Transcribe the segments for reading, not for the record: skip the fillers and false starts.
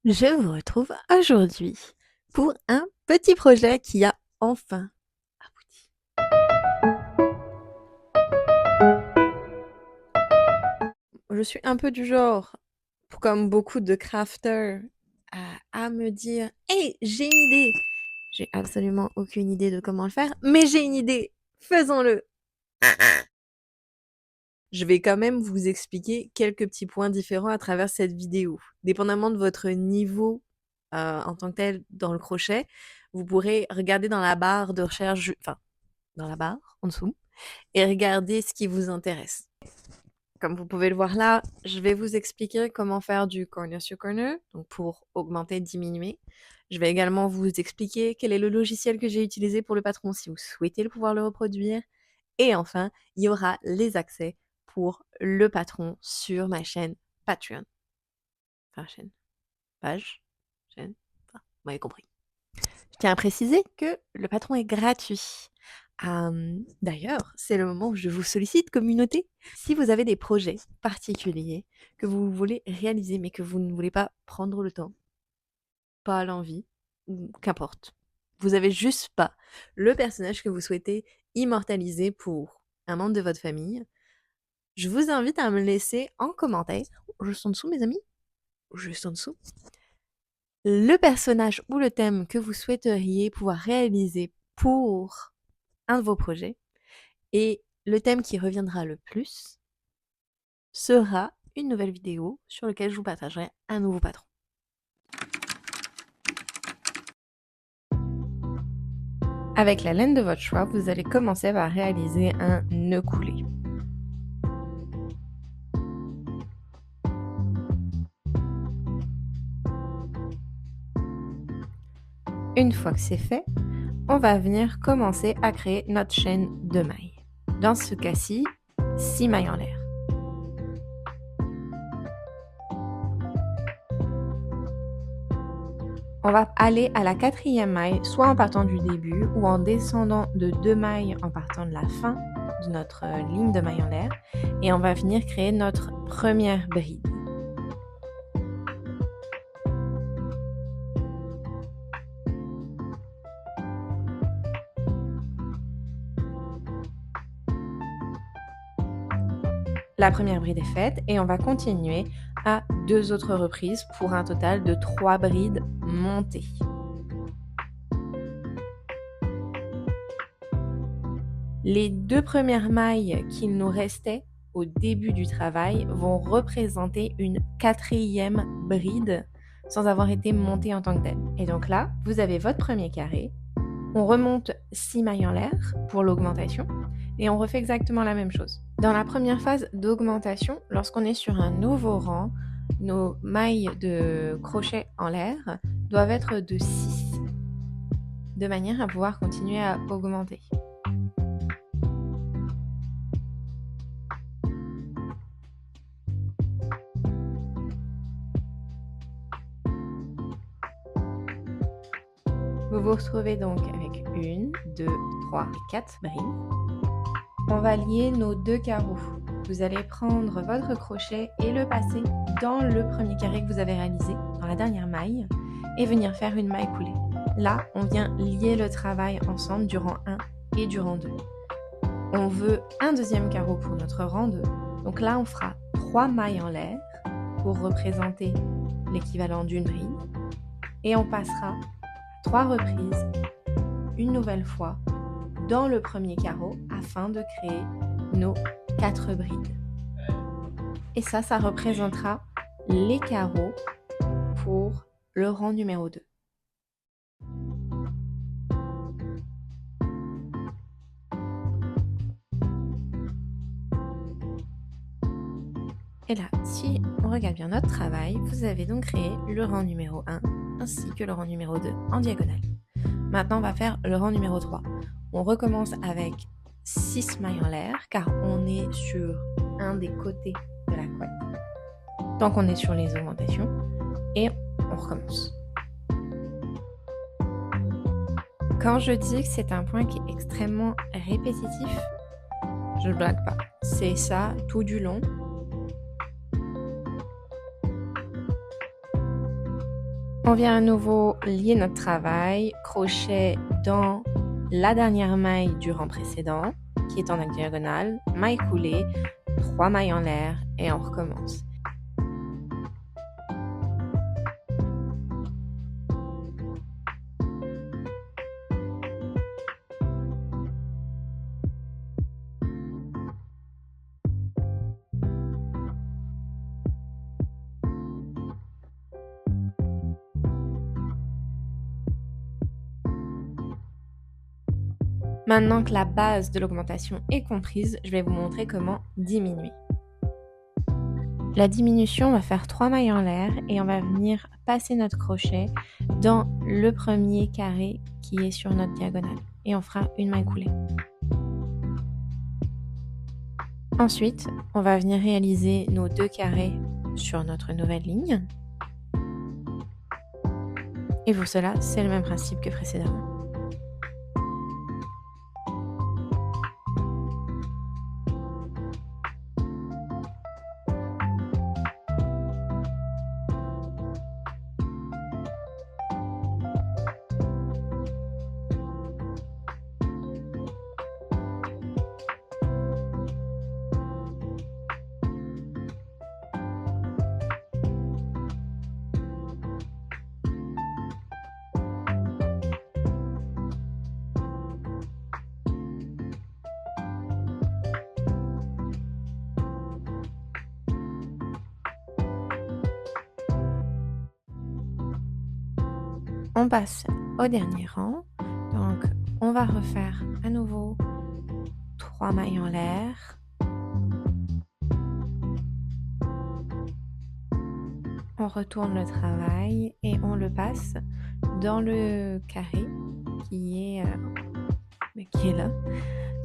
Je vous retrouve aujourd'hui pour un petit projet qui a enfin abouti. Je suis un peu du genre, comme beaucoup de crafters, à me dire: «Hey, j'ai une idée!» J'ai absolument aucune idée de comment le faire, mais j'ai une idée! Faisons-le! Je vais quand même vous expliquer quelques petits points différents à travers cette vidéo. Dépendamment de votre niveau en tant que tel dans le crochet, vous pourrez regarder dans la barre de recherche, enfin dans la barre en dessous, et regarder ce qui vous intéresse. Comme vous pouvez le voir là, je vais vous expliquer comment faire du corner sur corner, donc pour augmenter, diminuer. Je vais également vous expliquer quel est le logiciel que j'ai utilisé pour le patron si vous souhaitez le pouvoir le reproduire. Et enfin, il y aura les accès pour le patron sur ma chaîne Patreon. Enfin, chaîne, page, chaîne, enfin, vous m'avez compris. Je tiens à préciser que le patron est gratuit. D'ailleurs, c'est le moment où je vous sollicite, communauté. Si vous avez des projets particuliers que vous voulez réaliser mais que vous ne voulez pas prendre le temps, pas l'envie, ou qu'importe, vous avez juste pas le personnage que vous souhaitez immortaliser pour un membre de votre famille, je vous invite à me laisser en commentaire, juste en dessous mes amis, juste en dessous, le personnage ou le thème que vous souhaiteriez pouvoir réaliser pour un de vos projets. Et le thème qui reviendra le plus sera une nouvelle vidéo sur laquelle je vous partagerai un nouveau patron. Avec la laine de votre choix, vous allez commencer par réaliser un nœud coulé. Une fois que c'est fait, on va venir commencer à créer notre chaîne de mailles. Dans ce cas-ci, 6 mailles en l'air. On va aller à la 4e maille, soit en partant du début ou en descendant de 2 mailles en partant de la fin de notre ligne de mailles en l'air. Et on va venir créer notre première bride. La première bride est faite et on va continuer à 2 autres reprises pour un total de 3 brides montées. Les 2 premières mailles qu'il nous restait au début du travail vont représenter une 4e bride sans avoir été montée en tant que telle. Et donc là, vous avez votre premier carré, on remonte 6 mailles en l'air pour l'augmentation et on refait exactement la même chose. Dans la première phase d'augmentation, lorsqu'on est sur un nouveau rang, nos mailles de crochet en l'air doivent être de 6, de manière à pouvoir continuer à augmenter. Vous vous retrouvez donc avec 1, 2, 3 et 4 brides. On va lier nos 2 carreaux. Vous allez prendre votre crochet et le passer dans le premier carré que vous avez réalisé, dans la dernière maille, et venir faire une maille coulée. Là, on vient lier le travail ensemble du rang 1 et du rang 2. On veut un deuxième carreau pour notre rang 2. Donc là, on fera 3 mailles en l'air pour représenter l'équivalent d'une bride. Et on passera 3 reprises, une nouvelle fois, dans le premier carreau afin de créer nos 4 brides. Et ça représentera les carreaux pour le rang numéro 2. Et là, si on regarde bien notre travail, vous avez donc créé le rang numéro 1 ainsi que le rang numéro 2 en diagonale. Maintenant, on va faire le rang numéro 3. On recommence avec 6 mailles en l'air car on est sur un des côtés de la couette. Tant qu'on est sur les augmentations et on recommence. Quand je dis que c'est un point qui est extrêmement répétitif, je ne blague pas. C'est ça tout du long. On vient à nouveau lier notre travail, crochet dans la dernière maille du rang précédent, qui est en diagonale, maille coulée, 3 mailles en l'air et on recommence. Maintenant que la base de l'augmentation est comprise, je vais vous montrer comment diminuer. La diminution, on va faire 3 mailles en l'air et on va venir passer notre crochet dans le premier carré qui est sur notre diagonale et on fera une maille coulée. Ensuite, on va venir réaliser nos 2 carrés sur notre nouvelle ligne. Et pour cela, c'est le même principe que précédemment. On passe au dernier rang, donc on va refaire à nouveau 3 mailles en l'air. On retourne le travail et on le passe dans le carré qui est là,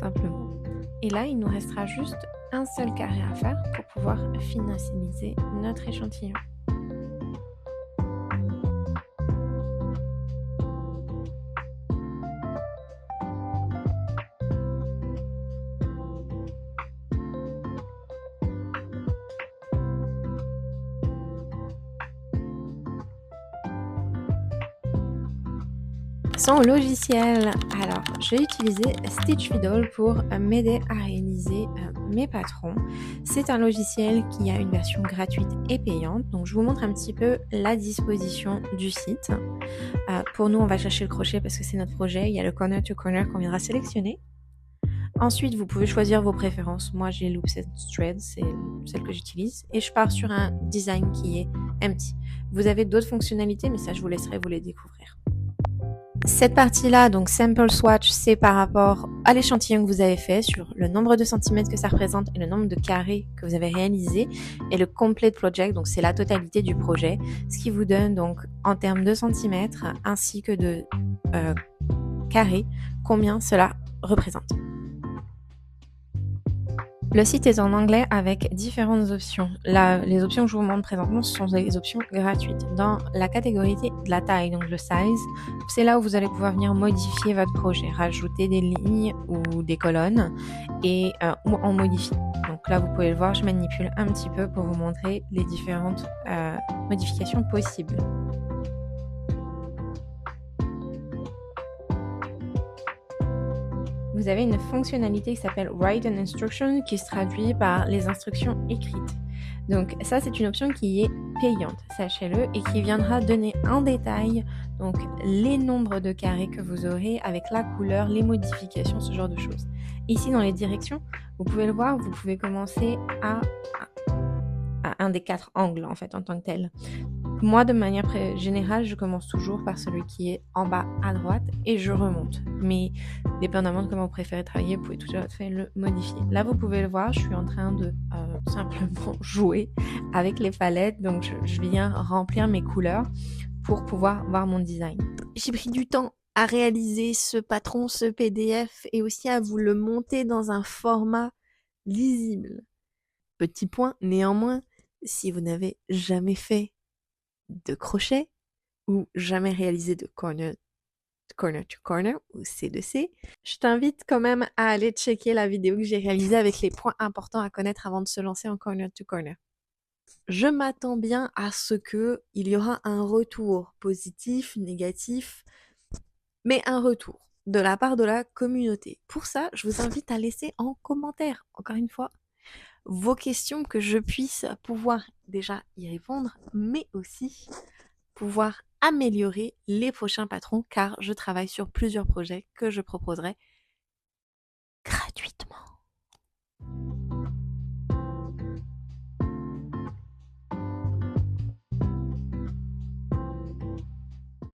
simplement. Et là, il nous restera juste un seul carré à faire pour pouvoir finaliser notre échantillon. Son logiciel, alors je vais utiliser Stitch Fiddle pour m'aider à réaliser mes patrons. C'est un logiciel qui a une version gratuite et payante, donc je vous montre un petit peu la disposition du site. Pour nous, on va chercher le crochet parce que c'est notre projet, il y a le corner to corner qu'on viendra sélectionner. Ensuite, vous pouvez choisir vos préférences. Moi, j'ai Loops and Threads, c'est celle que j'utilise. Et je pars sur un design qui est empty. Vous avez d'autres fonctionnalités, mais ça, je vous laisserai vous les découvrir. Cette partie-là, donc Sample Swatch, c'est par rapport à l'échantillon que vous avez fait sur le nombre de centimètres que ça représente et le nombre de carrés que vous avez réalisé. Et le Complete Project, donc c'est la totalité du projet, ce qui vous donne donc en termes de centimètres ainsi que de carrés, combien cela représente. Le site est en anglais avec différentes options. Les options que je vous montre présentement, ce sont des options gratuites. Dans la catégorie de la taille, donc le size, c'est là où vous allez pouvoir venir modifier votre projet, rajouter des lignes ou des colonnes et en modifier. Donc là, vous pouvez le voir, je manipule un petit peu pour vous montrer les différentes modifications possibles. Vous avez une fonctionnalité qui s'appelle Write an Instruction qui se traduit par les instructions écrites. Donc ça, c'est une option qui est payante, sachez-le, et qui viendra donner en détail donc les nombres de carrés que vous aurez avec la couleur, les modifications, ce genre de choses. Ici, dans les directions, vous pouvez le voir, vous pouvez commencer à un des 4 angles en fait en tant que tel. Moi, de manière générale, je commence toujours par celui qui est en bas à droite et je remonte. Mais dépendamment de comment vous préférez travailler, vous pouvez tout à fait le modifier. Là, vous pouvez le voir, je suis en train de simplement jouer avec les palettes. Donc, je viens remplir mes couleurs pour pouvoir voir mon design. J'ai pris du temps à réaliser ce patron, ce PDF et aussi à vous le monter dans un format lisible. Petit point, néanmoins, si vous n'avez jamais fait de crochet ou jamais réalisé de corner to corner ou C2C, je t'invite quand même à aller checker la vidéo que j'ai réalisée avec les points importants à connaître avant de se lancer en corner to corner. Je m'attends bien à ce qu'il y aura un retour positif, négatif, mais un retour de la part de la communauté. Pour ça, je vous invite à laisser en commentaire, encore une fois, vos questions, que je puisse pouvoir déjà y répondre, mais aussi pouvoir améliorer les prochains patrons, car je travaille sur plusieurs projets que je proposerai